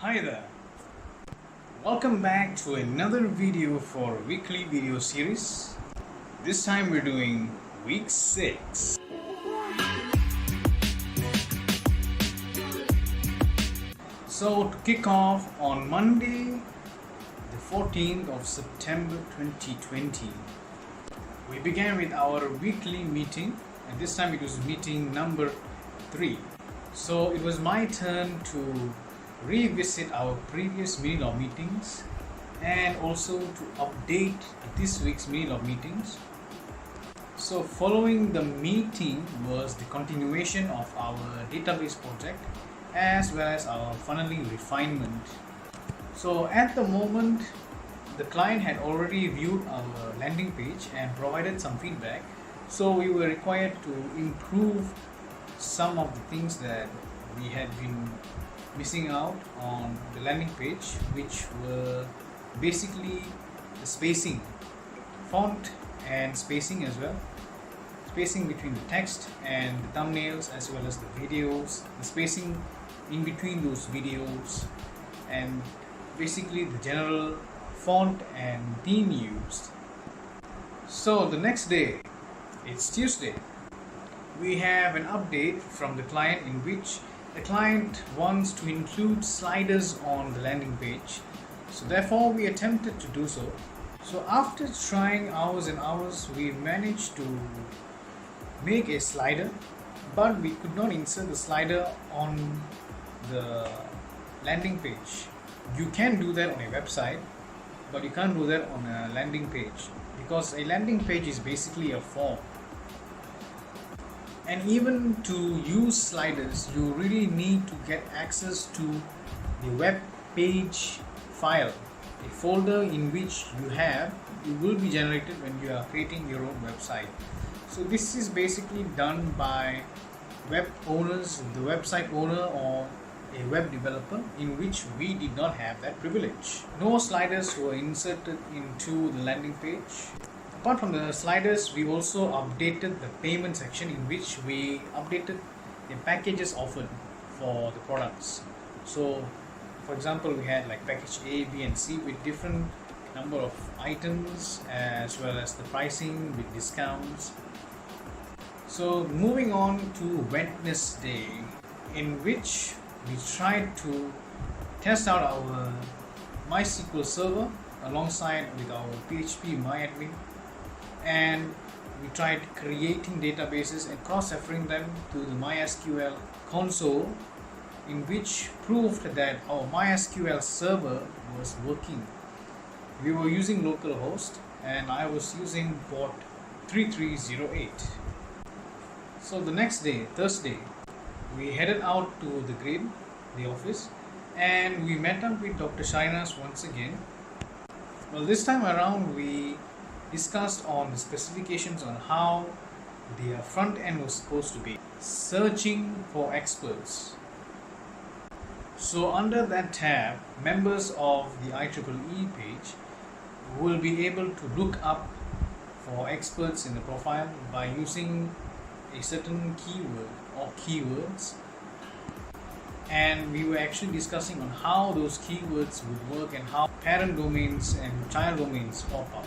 Hi there, welcome back to another video for a weekly video series. This time we're doing week 6. So to kick off on Monday the 14th of September 2020, we began with our weekly meeting, and this time it was meeting number 3. So it was my turn to revisit our previous mini law meetings and also to update this week's mini law meetings. So following the meeting was the continuation of our database project as well as our funneling refinement. So at the moment the client had already viewed our landing page and provided some feedback, so we were required to improve some of the things that we had been missing out on the landing page, which were basically the spacing, font and spacing as well, spacing between the text and the thumbnails as well as the videos, the spacing in between those videos, and basically the general font and theme used. So the next day, it's Tuesday, we have an update from the client in which the client wants to include sliders on the landing page. So therefore we attempted to do so. So after trying hours and hours, we managed to make a slider, but we could not insert the slider on the landing page. You can do that on a website, but you can't do that on a landing page, because a landing page is basically a form. And even to use sliders, you really need to get access to the web page file, a folder in which you will be generated when you are creating your own website. So this is basically done by web owners, the website owner or a web developer, in which we did not have that privilege. No sliders were inserted into the landing page. Apart from the sliders, we also updated the payment section, in which we updated the packages offered for the products. So for example, we had like package A, B and C with different number of items as well as the pricing with discounts. So moving on to Wednesday, in which we tried to test out our MySQL server alongside with our PHP MyAdmin, and we tried creating databases and cross-referring them to the MySQL console, in which proved that our MySQL server was working. We were using localhost and I was using port 3308. So the next day, Thursday, we headed out to the grid, the office, and we met up with Dr. Shainas once again. Well, this time around we discussed on the specifications on how the front end was supposed to be. Searching for experts. So under that tab, members of the IEEE page will be able to look up for experts in the profile by using a certain keyword or keywords, and we were actually discussing on how those keywords would work and how parent domains and child domains pop up.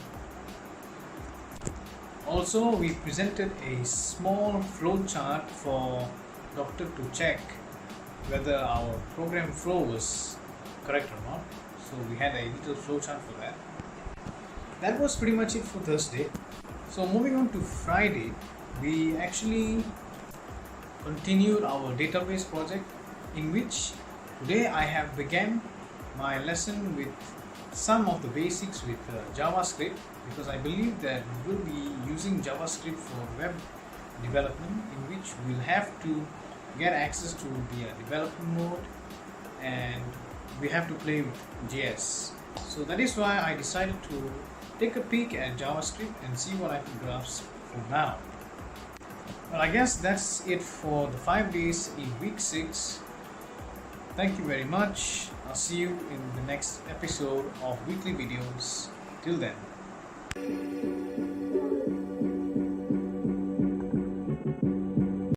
Also, we presented a small flowchart for doctor to check whether our program flow was correct or not. So we had a little flowchart for that. That was pretty much it for Thursday. So moving on to Friday, we actually continued our database project, in which today I have began my lesson with some of the basics with JavaScript, because I believe that we will be using JavaScript for web development, in which we'll have to get access to the development mode and we have to play with JS. So that is why I decided to take a peek at JavaScript and see what I can grasp for now. Well, I guess that's it for the 5 days in week 6. Thank you very much. I'll see you in the next episode of weekly videos. Till then.